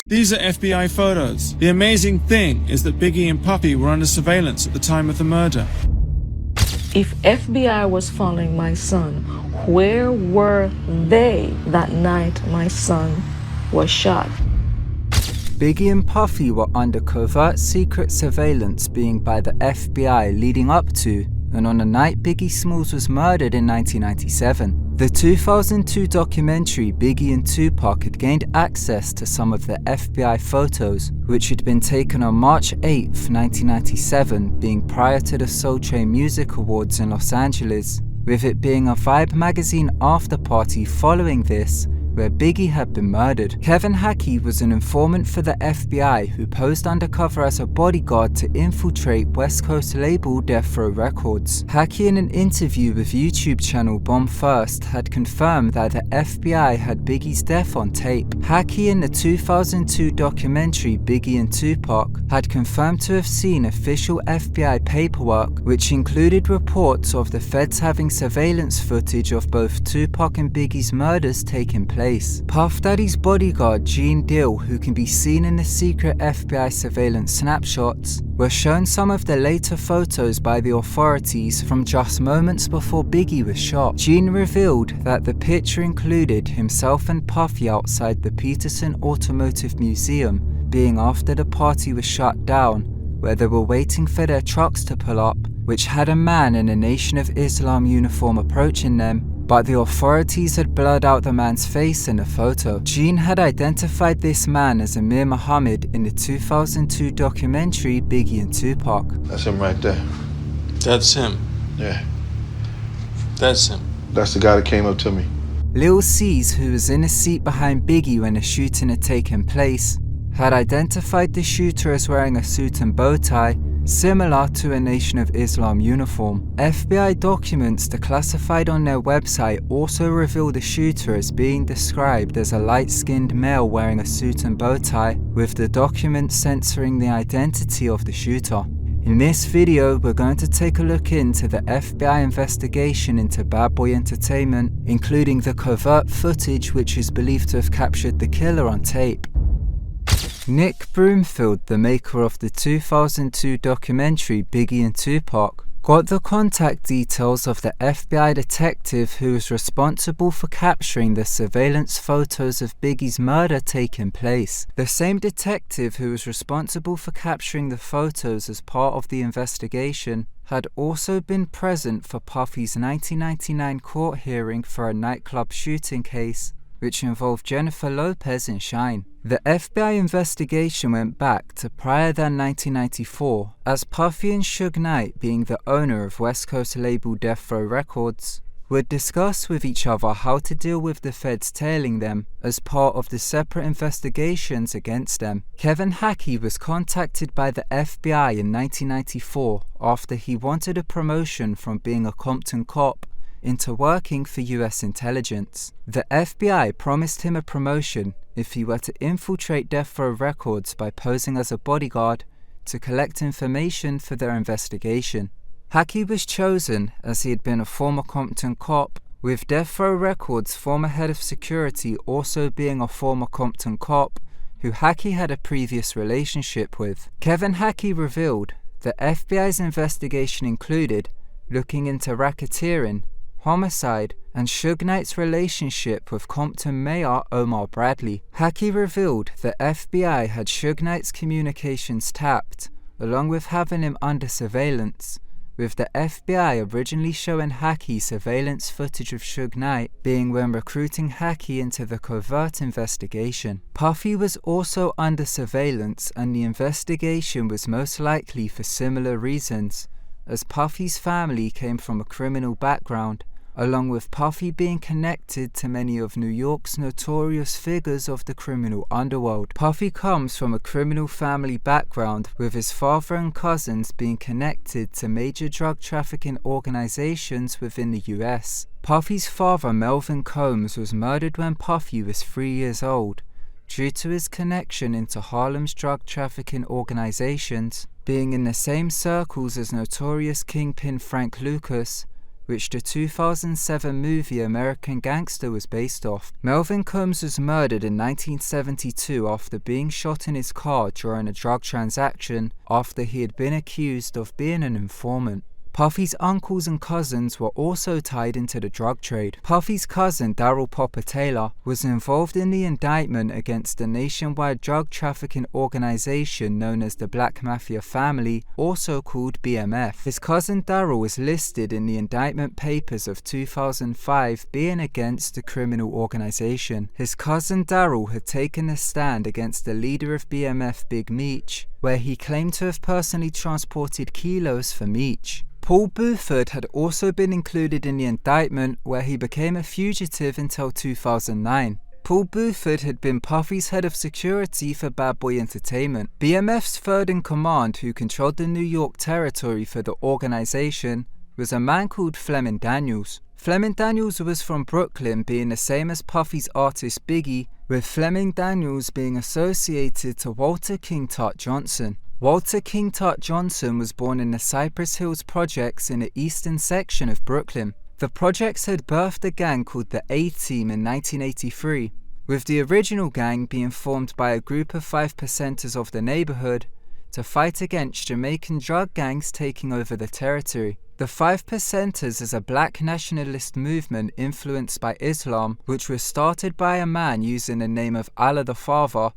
These are FBI photos. The amazing thing is that Biggie and Puffy were under surveillance at the time of the murder. If FBI was following my son, where were they that night my son was shot? Biggie and Puffy were under covert secret surveillance being by the FBI leading up to and on the night Biggie Smalls was murdered in 1997. The 2002 documentary Biggie and Tupac had gained access to some of the FBI photos, which had been taken on March 8, 1997, being prior to the Soul Train Music Awards in Los Angeles, with it being a Vibe magazine after party following this, where Biggie had been murdered. Kevin Hackey was an informant for the FBI who posed undercover as a bodyguard to infiltrate West Coast label Death Row Records. Hackey, in an interview with YouTube channel Bomb First, had confirmed that the FBI had Biggie's death on tape. Hackey, in the 2002 documentary Biggie and Tupac, had confirmed to have seen official FBI paperwork which included reports of the feds having surveillance footage of both Tupac and Biggie's murders taking place. Puff Daddy's bodyguard Gene Dill, who can be seen in the secret FBI surveillance snapshots, were shown some of the later photos by the authorities from just moments before Biggie was shot. Gene revealed that the picture included himself and Puffy outside the Peterson Automotive Museum, being after the party was shut down, where they were waiting for their trucks to pull up, which had a man in a Nation of Islam uniform approaching them, but the authorities had blurred out the man's face in the photo. Gene had identified this man as Amir Muhammad in the 2002 documentary Biggie and Tupac. That's him right there. That's him? Yeah. That's him. That's the guy that came up to me. Lil C's, who was in a seat behind Biggie when the shooting had taken place, had identified the shooter as wearing a suit and bow tie, similar to a Nation of Islam uniform. FBI documents declassified on their website also reveal the shooter as being described as a light-skinned male wearing a suit and bow tie, with the document censoring the identity of the shooter. In this video, we're going to take a look into the FBI investigation into Bad Boy Entertainment, including the covert footage which is believed to have captured the killer on tape. Nick Broomfield, the maker of the 2002 documentary Biggie and Tupac, got the contact details of the FBI detective who was responsible for capturing the surveillance photos of Biggie's murder taking place. The same detective who was responsible for capturing the photos as part of the investigation had also been present for Puffy's 1999 court hearing for a nightclub shooting case, which involved Jennifer Lopez and Shine. The FBI investigation went back to prior than 1994, as Puffy and Suge Knight, being the owner of West Coast label Death Row Records, would discuss with each other how to deal with the feds tailing them as part of the separate investigations against them. Kevin Hackey was contacted by the FBI in 1994 after he wanted a promotion from being a Compton cop into working for US intelligence. The FBI promised him a promotion if he were to infiltrate Death Row Records by posing as a bodyguard to collect information for their investigation. Hackey was chosen as he had been a former Compton cop, with Death Row Records' former head of security also being a former Compton cop who Hackey had a previous relationship with. Kevin Hackey revealed that FBI's investigation included looking into racketeering, homicide, and Suge Knight's relationship with Compton Mayor Omar Bradley. Hackey revealed that FBI had Suge Knight's communications tapped, along with having him under surveillance, with the FBI originally showing Hackey surveillance footage of Suge Knight being when recruiting Hackey into the covert investigation. Puffy was also under surveillance, and the investigation was most likely for similar reasons, as Puffy's family came from a criminal background, along with Puffy being connected to many of New York's notorious figures of the criminal underworld. Puffy comes from a criminal family background, with his father and cousins being connected to major drug trafficking organizations within the US. Puffy's father, Melvin Combs, was murdered when Puffy was 3 years old, due to his connection into Harlem's drug trafficking organizations, being in the same circles as notorious kingpin Frank Lucas, which the 2007 movie American Gangster was based off. Melvin Combs was murdered in 1972 after being shot in his car during a drug transaction after he had been accused of being an informant. Puffy's uncles and cousins were also tied into the drug trade. Puffy's cousin, Daryl Popper Taylor, was involved in the indictment against the nationwide drug trafficking organization known as the Black Mafia Family, also called BMF. His cousin Daryl was listed in the indictment papers of 2005 being against the criminal organization. His cousin Daryl had taken a stand against the leader of BMF, Big Meech, where he claimed to have personally transported kilos for Meech. Paul Buford had also been included in the indictment, where he became a fugitive until 2009. Paul Buford had been Puffy's head of security for Bad Boy Entertainment. BMF's third in command, who controlled the New York territory for the organization, was a man called Fleming Daniels. Fleming Daniels was from Brooklyn, being the same as Puffy's artist Biggie, with Fleming Daniels being associated to Walter King Tut Johnson. Walter King Tut Johnson was born in the Cypress Hills projects in the eastern section of Brooklyn. The projects had birthed a gang called the A-Team in 1983, with the original gang being formed by a group of 5%ers of the neighborhood to fight against Jamaican drug gangs taking over the territory. The 5%ers is a black nationalist movement influenced by Islam, which was started by a man using the name of Allah the Father,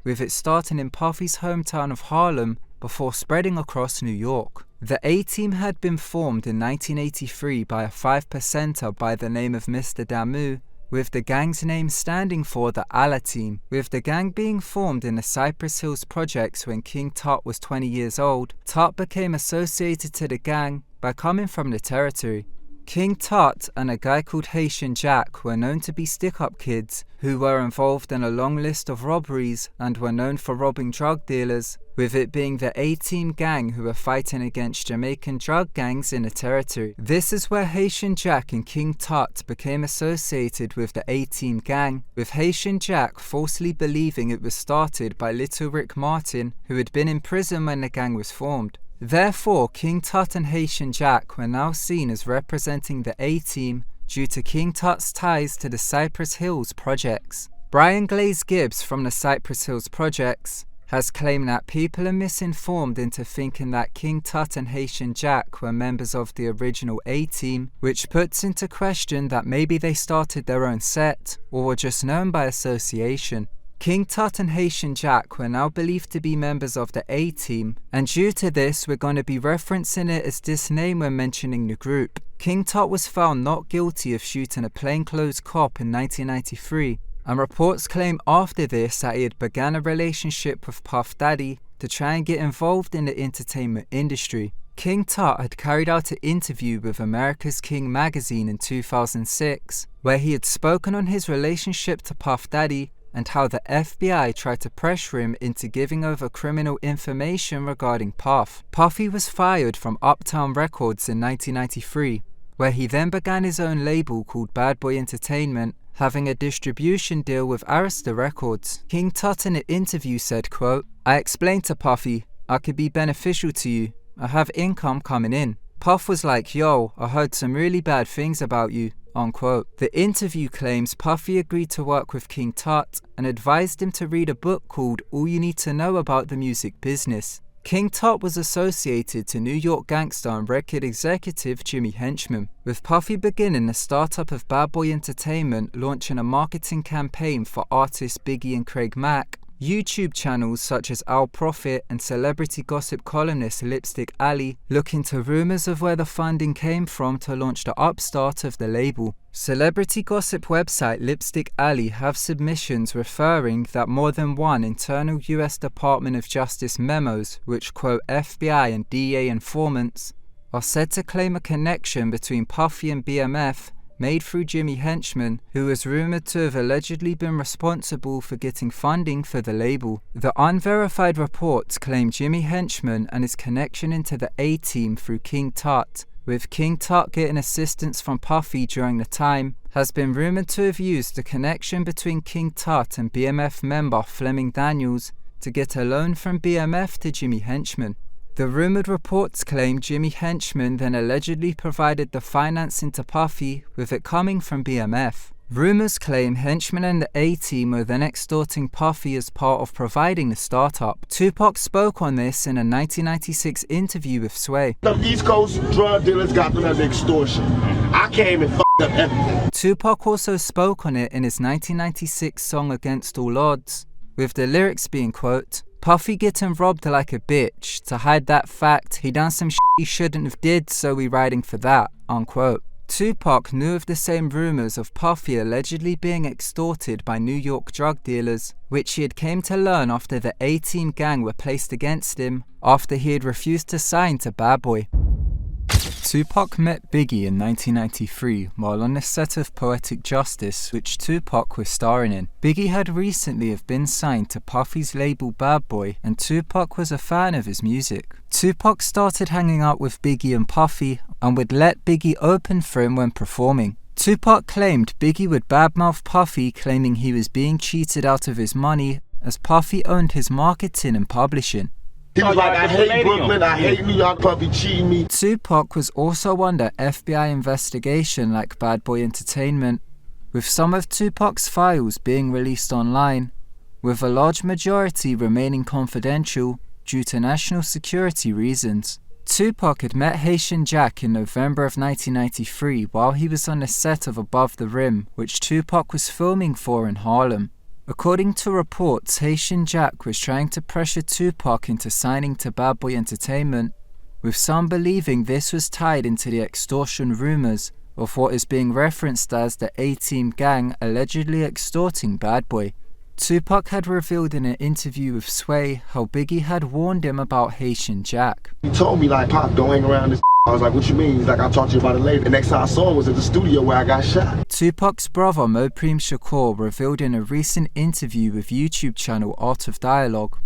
with it starting in Puffy's hometown of Harlem before spreading across New York. The A-Team had been formed in 1983 by a 5%er by the name of Mr. Damu, with the gang's name standing for the Allah Team. With the gang being formed in the Cypress Hills projects when King Tut was 20 years old, Tut became associated to the gang by coming from the territory. King Tut and a guy called Haitian Jack were known to be stick-up kids who were involved in a long list of robberies and were known for robbing drug dealers, with it being the A-Team gang who were fighting against Jamaican drug gangs in the territory. This is where Haitian Jack and King Tut became associated with the A-Team gang, with Haitian Jack falsely believing it was started by Little Rick Martin, who had been in prison when the gang was formed. Therefore, King Tut and Haitian Jack were now seen as representing the A-Team due to King Tut's ties to the Cypress Hills projects. Brian Glaze Gibbs from the Cypress Hills projects has claimed that people are misinformed into thinking that King Tut and Haitian Jack were members of the original A-Team, which puts into question that maybe they started their own set or were just known by association. King Tut and Haitian Jack were now believed to be members of the A-Team, and due to this we're going to be referencing it as this name when mentioning the group. King Tut was found not guilty of shooting a plainclothes cop in 1993, and reports claim after this that he had begun a relationship with Puff Daddy to try and get involved in the entertainment industry. King Tut had carried out an interview with America's King magazine in 2006, where he had spoken on his relationship to Puff Daddy and how the FBI tried to pressure him into giving over criminal information regarding Puff. Puffy was fired from Uptown Records in 1993, where he then began his own label called Bad Boy Entertainment, having a distribution deal with Arista Records. King Tut in an interview said, quote, "I explained to Puffy, I could be beneficial to you. I have income coming in. Puff was like, yo, I heard some really bad things about you." Unquote. The interview claims Puffy agreed to work with King Tut and advised him to read a book called All You Need to Know About the Music Business. King Tut was associated to New York gangster and record executive Jimmy Henchman, with Puffy beginning the startup of Bad Boy Entertainment, launching a marketing campaign for artists Biggie and Craig Mack, YouTube channels such as Al Prophet and celebrity gossip columnist Lipstick Alley look into rumors of where the funding came from to launch the upstart of the label. Celebrity gossip website Lipstick Alley have submissions referring that more than one internal US Department of Justice memos, which quote FBI and DEA informants, are said to claim a connection between Puffy and BMF made through Jimmy Henchman, who was rumored to have allegedly been responsible for getting funding for the label. The unverified reports claim Jimmy Henchman and his connection into the A-Team through King Tut, with King Tut getting assistance from Puffy during the time, has been rumored to have used the connection between King Tut and BMF member Fleming Daniels to get a loan from BMF to Jimmy Henchman. The rumored reports claim Jimmy Henchman then allegedly provided the financing to Puffy, with it coming from BMF. Rumors claim Henchman and the A-Team were then extorting Puffy as part of providing the startup. Tupac spoke on this in a 1996 interview with Sway. The East Coast drug dealers got them under extortion. I came and f***ed up everything. Tupac also spoke on it in his 1996 song Against All Odds, with the lyrics being, quote, "Puffy getting robbed like a bitch. To hide that fact, he done some shit he shouldn't have did, so we riding for that," unquote. Tupac knew of the same rumors of Puffy allegedly being extorted by New York drug dealers, which he had came to learn after the A-Team gang were placed against him after he had refused to sign to Bad Boy. Tupac met Biggie in 1993 while on the set of Poetic Justice, which Tupac was starring in. Biggie had recently been signed to Puffy's label Bad Boy, and Tupac was a fan of his music. Tupac started hanging out with Biggie and Puffy and would let Biggie open for him when performing. Tupac claimed Biggie would badmouth Puffy, claiming he was being cheated out of his money as Puffy owned his marketing and publishing. He was like, I hate Brooklyn, I hate New York, Puffy cheating me. Tupac was also under FBI investigation like Bad Boy Entertainment, with some of Tupac's files being released online, with a large majority remaining confidential due to national security reasons. Tupac had met Haitian Jack in November of 1993 while he was on the set of Above the Rim, which Tupac was filming for in Harlem. According to reports, Haitian Jack was trying to pressure Tupac into signing to Bad Boy Entertainment, with some believing this was tied into the extortion rumors of what is being referenced as the A-Team gang allegedly extorting Bad Boy. Tupac had revealed in an interview with Sway how Biggie had warned him about Haitian Jack. He told me, like, Pop, don't hang around this. I was like, what you mean? He's like, I'll talk to you about it later. The next time I saw him was at the studio where I got shot. Tupac's brother Mopreme Shakur revealed in a recent interview with YouTube channel Art of Dialogue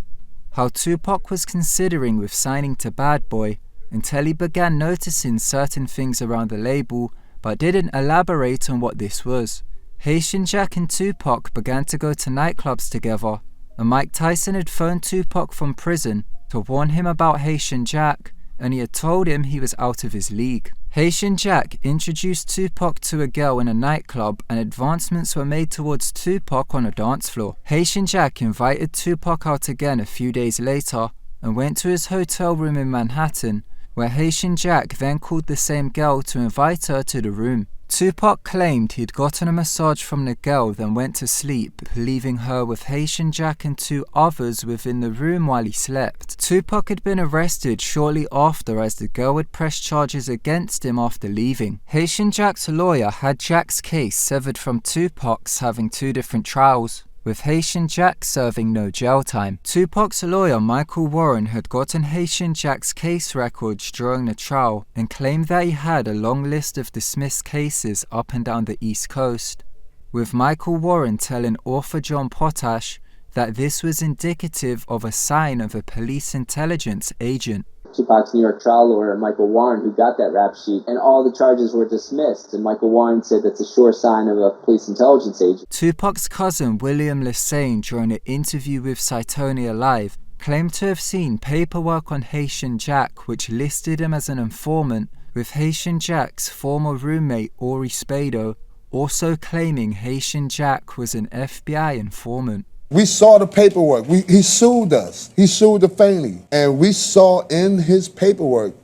how Tupac was considering with signing to Bad Boy until he began noticing certain things around the label but didn't elaborate on what this was. Haitian Jack and Tupac began to go to nightclubs together, and Mike Tyson had phoned Tupac from prison to warn him about Haitian Jack, and he had told him he was out of his league. Haitian Jack introduced Tupac to a girl in a nightclub, and advancements were made towards Tupac on a dance floor. Haitian Jack invited Tupac out again a few days later and went to his hotel room in Manhattan, where Haitian Jack then called the same girl to invite her to the room. Tupac claimed he'd gotten a massage from the girl, then went to sleep, leaving her with Haitian Jack and two others within the room while he slept. Tupac had been arrested shortly after as the girl had pressed charges against him after leaving. Haitian Jack's lawyer had Jack's case severed from Tupac's, having two different trials, with Haitian Jack serving no jail time. Tupac's lawyer Michael Warren had gotten Haitian Jack's case records during the trial and claimed that he had a long list of dismissed cases up and down the East Coast, with Michael Warren telling author John Potash that this was indicative of a sign of a police intelligence agent. Tupac's New York trial lawyer, Michael Warren, who got that rap sheet, and all the charges were dismissed. And Michael Warren said that's a sure sign of a police intelligence agent. Tupac's cousin, William Lesane, during an interview with Cytonia Live, claimed to have seen paperwork on Haitian Jack which listed him as an informant, with Haitian Jack's former roommate, Ori Spado, also claiming Haitian Jack was an FBI informant. We saw the paperwork. He sued us. He sued the family. And we saw in his paperwork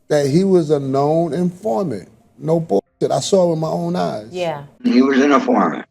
that he was a known informant. No bullshit. I saw it with my own eyes. Yeah. He was an informant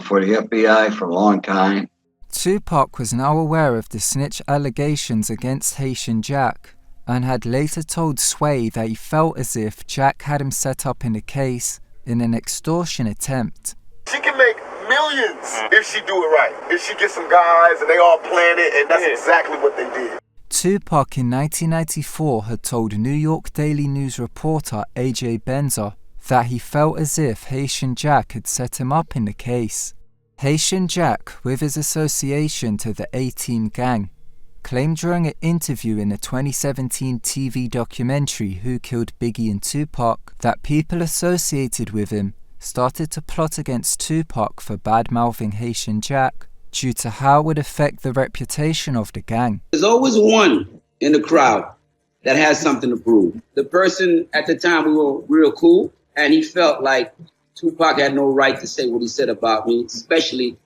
for the FBI for a long time. Tupac was now aware of the snitch allegations against Haitian Jack and had later told Sway that he felt as if Jack had him set up in the case in an extortion attempt. She can make millions if she do it right. If she gets some guys and they all plan it, and that's exactly what they did. Tupac in 1994 had told New York Daily News reporter AJ Benza that he felt as if Haitian Jack had set him up in the case. Haitian Jack, with his association to the A-Team gang, claimed during an interview in the 2017 TV documentary Who Killed Biggie and Tupac that people associated with him started to plot against Tupac for bad-mouthing Haitian Jack due to how it would affect the reputation of the gang. There's always one in the crowd that has something to prove. The person at the time, we were real cool, and he felt like Tupac had no right to say what he said about me, especially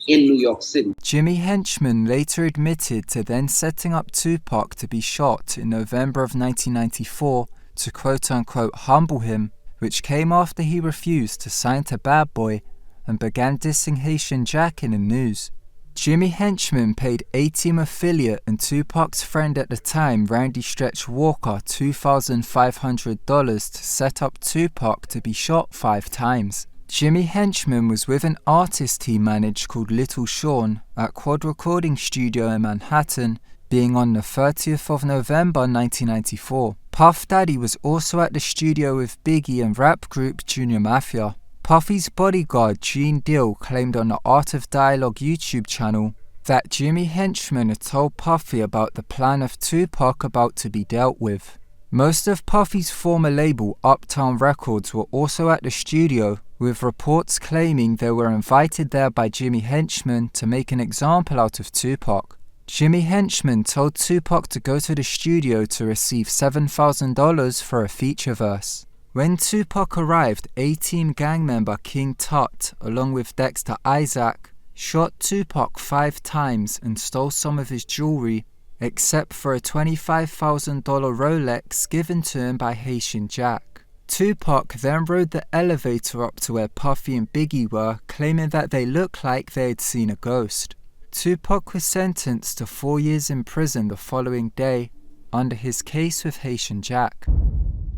in New York City. Jimmy Henchman later admitted to then setting up Tupac to be shot in November of 1994 to quote-unquote humble him, which came after he refused to sign to Bad Boy and began dissing Haitian Jack in the news. Jimmy Henchman paid A-Team affiliate and Tupac's friend at the time, Randy Stretch Walker, $2,500 to set up Tupac to be shot 5 times. Jimmy Henchman was with an artist he managed called Little Sean at Quad Recording Studio in Manhattan, being on the 30th of November 1994. Puff Daddy was also at the studio with Biggie and rap group Junior Mafia. Puffy's bodyguard Gene Deal claimed on the Art of Dialogue YouTube channel that Jimmy Henchman had told Puffy about the plan of Tupac about to be dealt with. Most of Puffy's former label Uptown Records were also at the studio, with reports claiming they were invited there by Jimmy Henchman to make an example out of Tupac. Jimmy Henchman told Tupac to go to the studio to receive $7,000 for a feature verse. When Tupac arrived, A-Team gang member King Tut, along with Dexter Isaac, shot Tupac 5 times and stole some of his jewelry, except for a $25,000 Rolex given to him by Haitian Jack. Tupac then rode the elevator up to where Puffy and Biggie were, claiming that they looked like they had seen a ghost. Tupac was sentenced to 4 years in prison the following day under his case with Haitian Jack.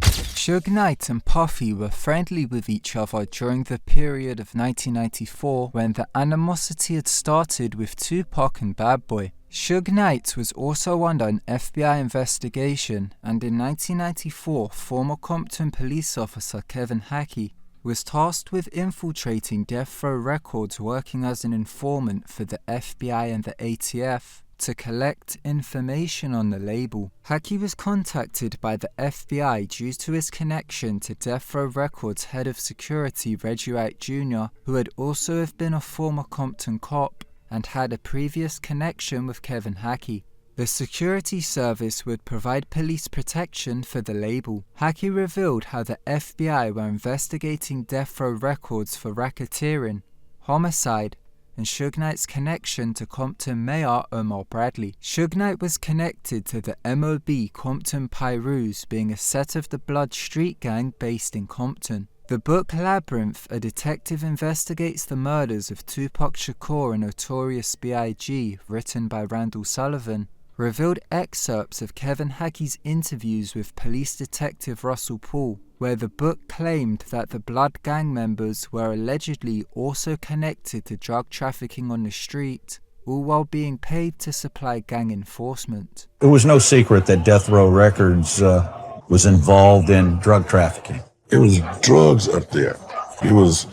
Suge Knight and Puffy were friendly with each other during the period of 1994 when the animosity had started with Tupac and Bad Boy. Suge Knight was also under an FBI investigation, and in 1994 former Compton police officer Kevin Hackey was tasked with infiltrating Death Row Records, working as an informant for the FBI and the ATF to collect information on the label. Hackey was contacted by the FBI due to his connection to Death Row Records head of security Reggie Wright Jr., who had also been a former Compton cop and had a previous connection with Kevin Hackey. The security service would provide police protection for the label. Hackey revealed how the FBI were investigating Death Row Records for racketeering, homicide, and Suge Knight's connection to Compton Mayor Omar Bradley. Suge Knight was connected to the MOB Compton Pyrus, being a set of the Blood street gang based in Compton. The book Labyrinth, a detective investigates the murders of Tupac Shakur and Notorious B.I.G., written by Randall Sullivan, revealed excerpts of Kevin Hackey's interviews with police detective Russell Paul, where the book claimed that the Blood gang members were allegedly also connected to drug trafficking on the street, all while being paid to supply gang enforcement. It was no secret that Death Row Records was involved in drug trafficking. It was drugs up there. It was,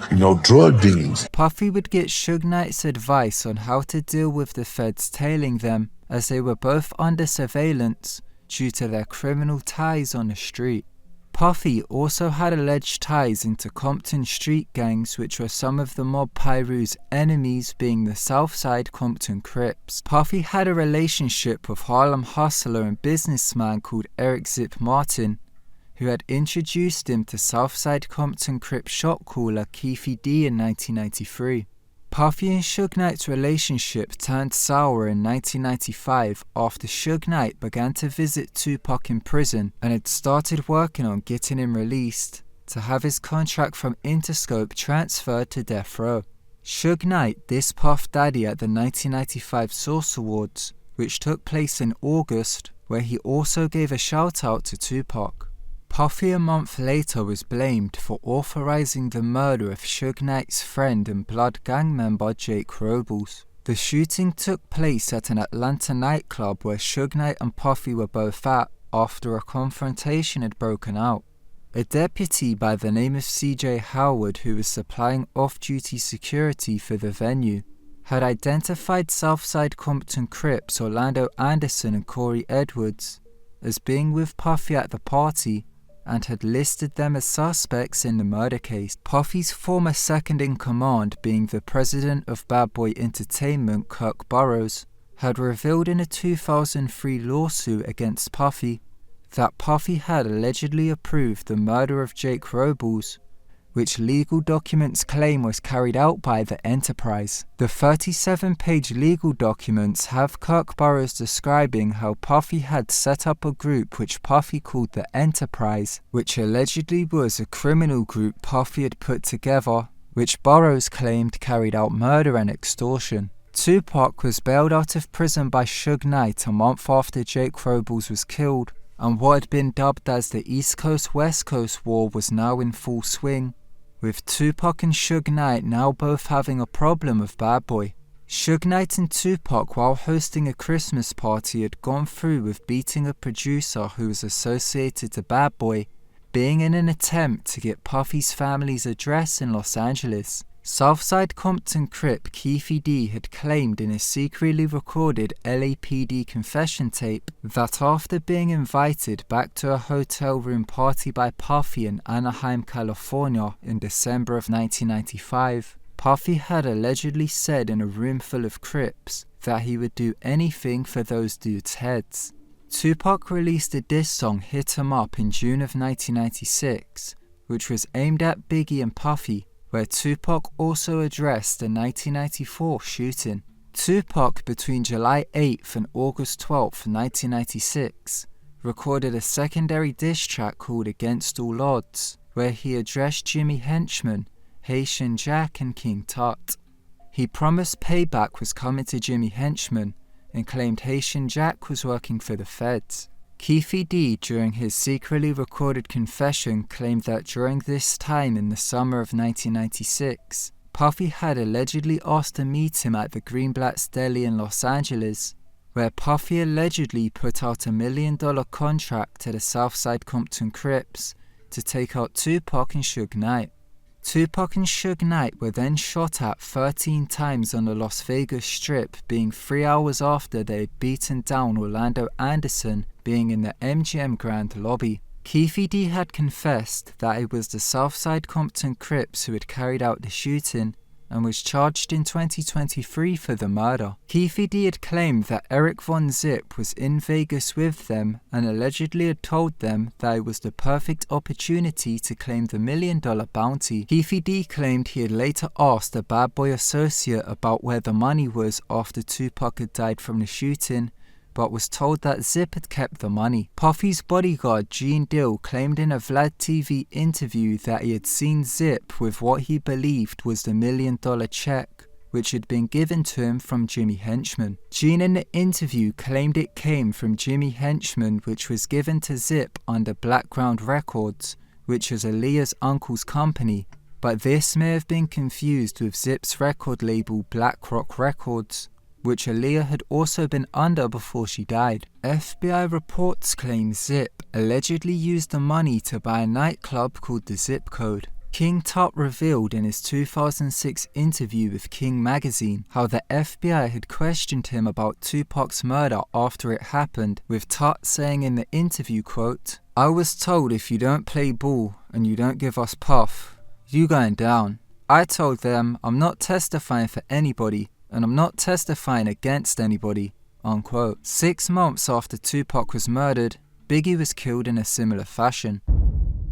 drug dealings. Puffy would get Suge Knight's advice on how to deal with the feds tailing them, as they were both under surveillance due to their criminal ties on the street. Puffy also had alleged ties into Compton street gangs, which were some of the mob Pyru's enemies, being the Southside Compton Crips. Puffy had a relationship with Harlem hustler and businessman called Eric Zip Martin, who had introduced him to Southside Compton Crip shot caller Keefy D in 1993. Puffy and Suge Knight's relationship turned sour in 1995 after Suge Knight began to visit Tupac in prison and had started working on getting him released to have his contract from Interscope transferred to Death Row. Suge Knight dissed Puff Daddy at the 1995 Source Awards, which took place in August, where he also gave a shout out to Tupac. Puffy a month later was blamed for authorizing the murder of Suge Knight's friend and Blood gang member Jake Robles. The shooting took place at an Atlanta nightclub where Suge Knight and Puffy were both at after a confrontation had broken out. A deputy by the name of CJ Howard, who was supplying off-duty security for the venue, had identified Southside Compton Crips Orlando Anderson and Corey Edwards as being with Puffy at the party and had listed them as suspects in the murder case. Puffy's former second-in-command, being the president of Bad Boy Entertainment, Kirk Burroughs, had revealed in a 2003 lawsuit against Puffy that Puffy had allegedly approved the murder of Jake Robles, which legal documents claim was carried out by the Enterprise. The 37-page legal documents have Kirk Burroughs describing how Puffy had set up a group which Puffy called the Enterprise, which allegedly was a criminal group Puffy had put together, which Burroughs claimed carried out murder and extortion. Tupac was bailed out of prison by Suge Knight a month after Jake Robles was killed, and what had been dubbed as the East Coast-West Coast War was now in full swing, with Tupac and Suge Knight now both having a problem with Bad Boy. Suge Knight and Tupac, while hosting a Christmas party, had gone through with beating a producer who was associated to Bad Boy, being in an attempt to get Puffy's family's address in Los Angeles. Southside Compton Crip Keefe D had claimed in a secretly recorded LAPD confession tape that after being invited back to a hotel room party by Puffy in Anaheim, California in December of 1995, Puffy had allegedly said in a room full of Crips that he would do anything for those dudes' heads. Tupac released a diss song Hit 'Em Up in June of 1996, which was aimed at Biggie and Puffy, where Tupac also addressed the 1994 shooting. Tupac, between July 8th and August 12th, 1996, recorded a secondary diss track called Against All Odds, where he addressed Jimmy Henchman, Haitian Jack and King Tut. He promised payback was coming to Jimmy Henchman and claimed Haitian Jack was working for the feds. Keefe D, during his secretly recorded confession, claimed that during this time in the summer of 1996, Puffy had allegedly asked to meet him at the Greenblatt's Deli in Los Angeles, where Puffy allegedly put out $1 million contract to the Southside Compton Crips to take out Tupac and Suge Knight. Tupac and Suge Knight were then shot at 13 times on the Las Vegas Strip, being 3 hours after they had beaten down Orlando Anderson, being in the MGM Grand lobby. Keefe D had confessed that it was the Southside Compton Crips who had carried out the shooting and was charged in 2023 for the murder. Keefe D had claimed that Eric Von Zip was in Vegas with them and allegedly had told them that it was the perfect opportunity to claim the $1 million bounty. Keefe D claimed he had later asked a Bad Boy associate about where the money was after Tupac had died from the shooting, but was told that Zip had kept the money. Puffy's bodyguard Gene Dill claimed in a Vlad TV interview that he had seen Zip with what he believed was the $1 million check, which had been given to him from Jimmy Henchman. Gene in the interview claimed it came from Jimmy Henchman, which was given to Zip under Blackground Records, which was Aaliyah's uncle's company, but this may have been confused with Zip's record label Black Rock Records, which Aaliyah had also been under before she died. FBI reports claim Zip allegedly used the money to buy a nightclub called the Zip Code. King Tut revealed in his 2006 interview with King magazine how the FBI had questioned him about Tupac's murder after it happened, with Tut saying in the interview, quote, "I was told if you don't play ball and you don't give us puff, you going down. I told them I'm not testifying for anybody, and I'm not testifying against anybody," unquote. 6 months after Tupac was murdered, Biggie was killed in a similar fashion.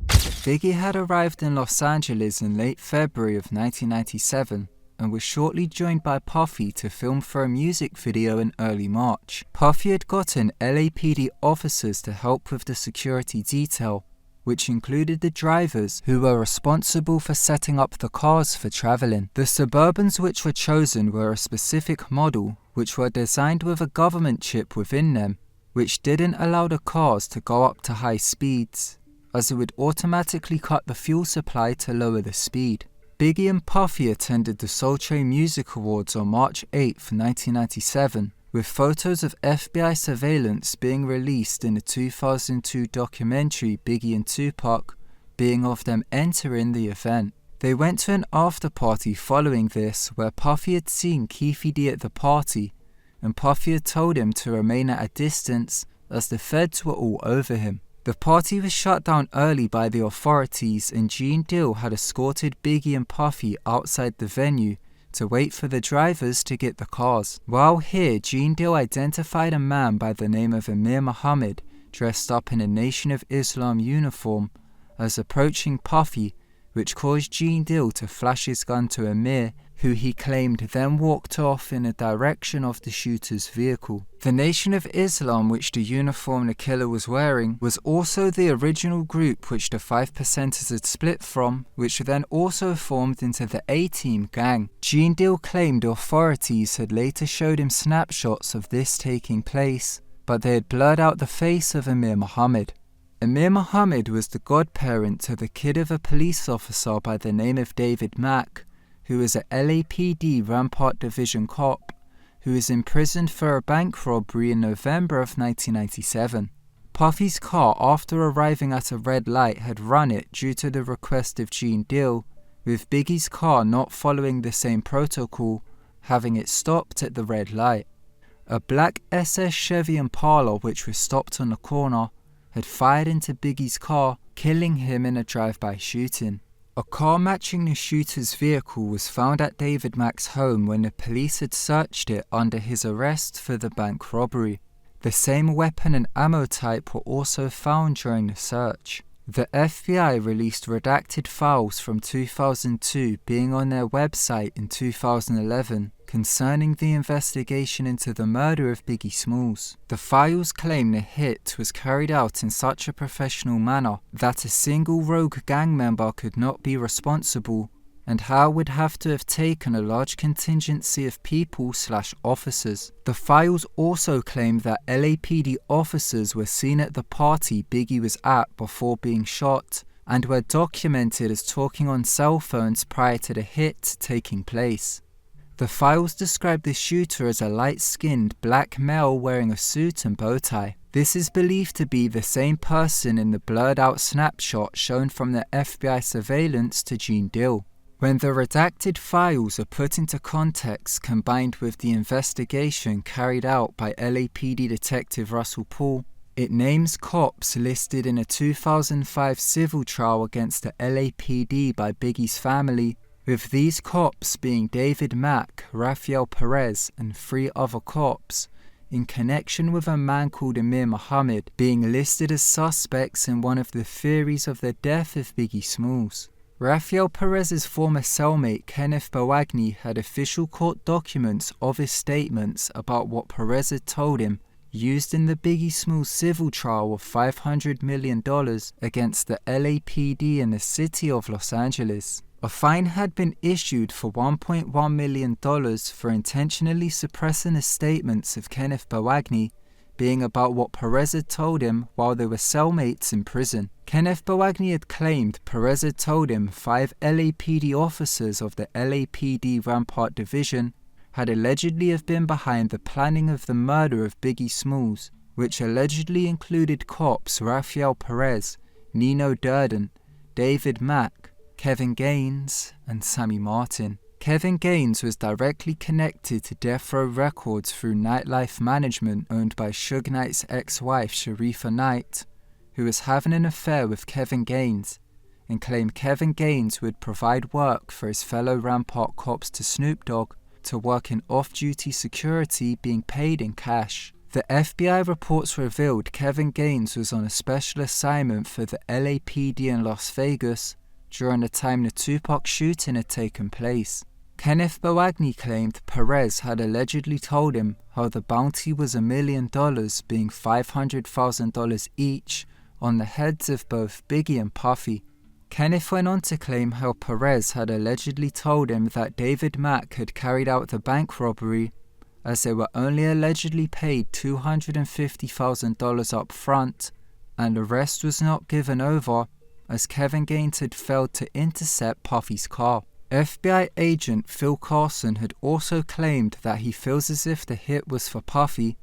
Biggie had arrived in Los Angeles in late February of 1997 and was shortly joined by Puffy to film for a music video in early March. Puffy had gotten LAPD officers to help with the security detail, which included the drivers who were responsible for setting up the cars for traveling. The Suburbans which were chosen were a specific model, which were designed with a government chip within them, which didn't allow the cars to go up to high speeds, as it would automatically cut the fuel supply to lower the speed. Biggie and Puffy attended the Soul Train Music Awards on March 8, 1997, with photos of FBI surveillance being released in the 2002 documentary Biggie and Tupac, being of them entering the event. They went to an after party following this where Puffy had seen Keefe D at the party, and Puffy had told him to remain at a distance as the feds were all over him. The party was shut down early by the authorities, and Gene Dill had escorted Biggie and Puffy outside the venue to wait for the drivers to get the cars. While here, Gene Deal identified a man by the name of Amir Muhammad, dressed up in a Nation of Islam uniform, as approaching Puffy, which caused Gene Deal to flash his gun to Amir, who he claimed then walked off in the direction of the shooter's vehicle. The Nation of Islam, which the uniform the killer was wearing, was also the original group which the 5%ers had split from, which then also formed into the A-Team gang. Gene Deal claimed authorities had later showed him snapshots of this taking place, but they had blurred out the face of Amir Muhammad. Amir Muhammad was the godparent to the kid of a police officer by the name of David Mack, who is a LAPD Rampart Division cop, who is imprisoned for a bank robbery in November of 1997. Puffy's car, after arriving at a red light, had run it due to the request of Gene Deal, with Biggie's car not following the same protocol, having it stopped at the red light. A black SS Chevy Impala, which was stopped on the corner, had fired into Biggie's car, killing him in a drive-by shooting. A car matching the shooter's vehicle was found at David Mack's home when the police had searched it under his arrest for the bank robbery. The same weapon and ammo type were also found during the search. The FBI released redacted files from 2002 being on their website in 2011 concerning the investigation into the murder of Biggie Smalls. The files claim the hit was carried out in such a professional manner that a single rogue gang member could not be responsible, and how would have to have taken a large contingency of people/officers. The files also claim that LAPD officers were seen at the party Biggie was at before being shot, and were documented as talking on cell phones prior to the hit taking place. The files describe the shooter as a light-skinned black male wearing a suit and bow tie. This is believed to be the same person in the blurred-out snapshot shown from the FBI surveillance to Gene Deal. When the redacted files are put into context combined with the investigation carried out by LAPD Detective Russell Paul, it names cops listed in a 2005 civil trial against the LAPD by Biggie's family, with these cops being David Mack, Rafael Perez, and 3 other cops, in connection with a man called Amir Muhammad being listed as suspects in one of the theories of the death of Biggie Smalls. Rafael Perez's former cellmate Kenneth Bawagny had official court documents of his statements about what Perez had told him, used in the Biggie Smalls civil trial of $500 million against the LAPD in the city of Los Angeles. A fine had been issued for $1.1 million for intentionally suppressing the statements of Kenneth Bawagny, being about what Perez had told him while they were cellmates in prison. Kenneth Bawagny had claimed Perez had told him 5 LAPD officers of the LAPD Rampart Division had allegedly have been behind the planning of the murder of Biggie Smalls, which allegedly included cops Rafael Perez, Nino Durden, David Mack, Kevin Gaines, and Sammy Martin. Kevin Gaines was directly connected to Death Row Records through Nightlife Management owned by Suge Knight's ex-wife Sharifa Knight, who was having an affair with Kevin Gaines, and claimed Kevin Gaines would provide work for his fellow Rampart cops to Snoop Dogg to work in off-duty security being paid in cash. The FBI reports revealed Kevin Gaines was on a special assignment for the LAPD in Las Vegas during the time the Tupac shooting had taken place. Kenneth Bawagny claimed Perez had allegedly told him how the bounty was $1 million, being $500,000 each, on the heads of both Biggie and Puffy. Kenneth went on to claim how Perez had allegedly told him that David Mack had carried out the bank robbery, as they were only allegedly paid $250,000 up front, and the rest was not given over, as Kevin Gaines had failed to intercept Puffy's car. FBI agent Phil Carson had also claimed that he feels as if the hit was for Puffy,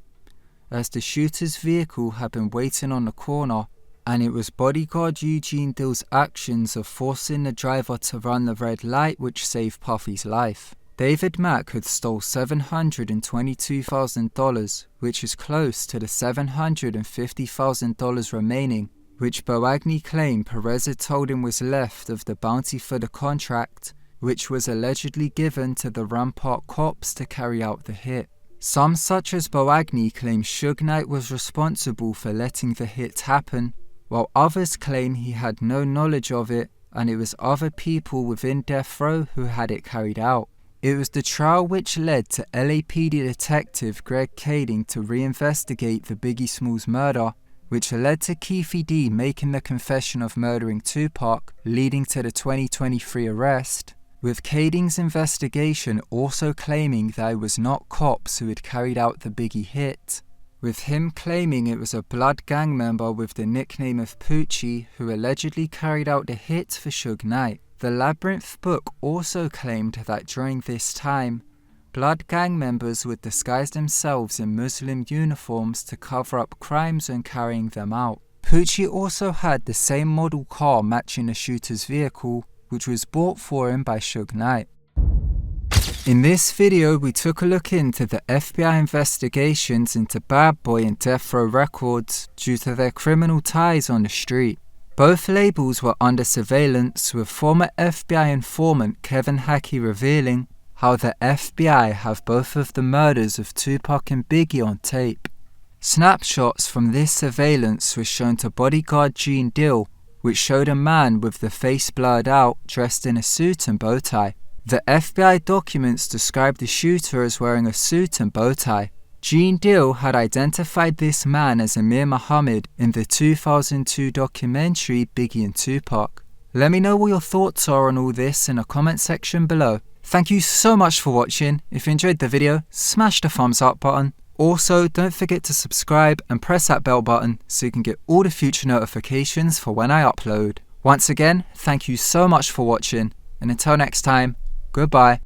as the shooter's vehicle had been waiting on the corner, and it was bodyguard Eugene Dill's actions of forcing the driver to run the red light which saved Puffy's life. David Mack had stole $722,000, which is close to the $750,000 remaining, which Bawagny claimed Perez had told him was left of the bounty for the contract, which was allegedly given to the Rampart cops to carry out the hit. Some, such as Boagni, claim Suge Knight was responsible for letting the hit happen, while others claim he had no knowledge of it and it was other people within death row who had it carried out. It was the trial which led to LAPD detective Greg Kading to reinvestigate the Biggie Smalls murder, which led to Keefe D making the confession of murdering Tupac, leading to the 2023 arrest, with Kading's investigation also claiming that it was not cops who had carried out the Biggie hit, with him claiming it was a Blood gang member with the nickname of Poochie who allegedly carried out the hit for Suge Knight. The Labyrinth book also claimed that during this time, Blood gang members would disguise themselves in Muslim uniforms to cover up crimes when carrying them out. Poochie also had the same model car matching the shooter's vehicle, which was bought for him by Suge Knight. In this video, we took a look into the FBI investigations into Bad Boy and Death Row Records due to their criminal ties on the street. Both labels were under surveillance, with former FBI informant Kevin Hackey revealing how the FBI have both of the murders of Tupac and Biggie on tape. Snapshots from this surveillance were shown to bodyguard Gene Dill, which showed a man with the face blurred out dressed in a suit and bow tie. The FBI documents described the shooter as wearing a suit and bow tie. Gene Dill had identified this man as Amir Muhammad in the 2002 documentary Biggie and Tupac. Let me know what your thoughts are on all this in the comment section below. Thank you so much for watching. If you enjoyed the video, smash the thumbs up button. Also, don't forget to subscribe and press that bell button so you can get all the future notifications for when I upload. Once again, thank you so much for watching, and until next time, goodbye.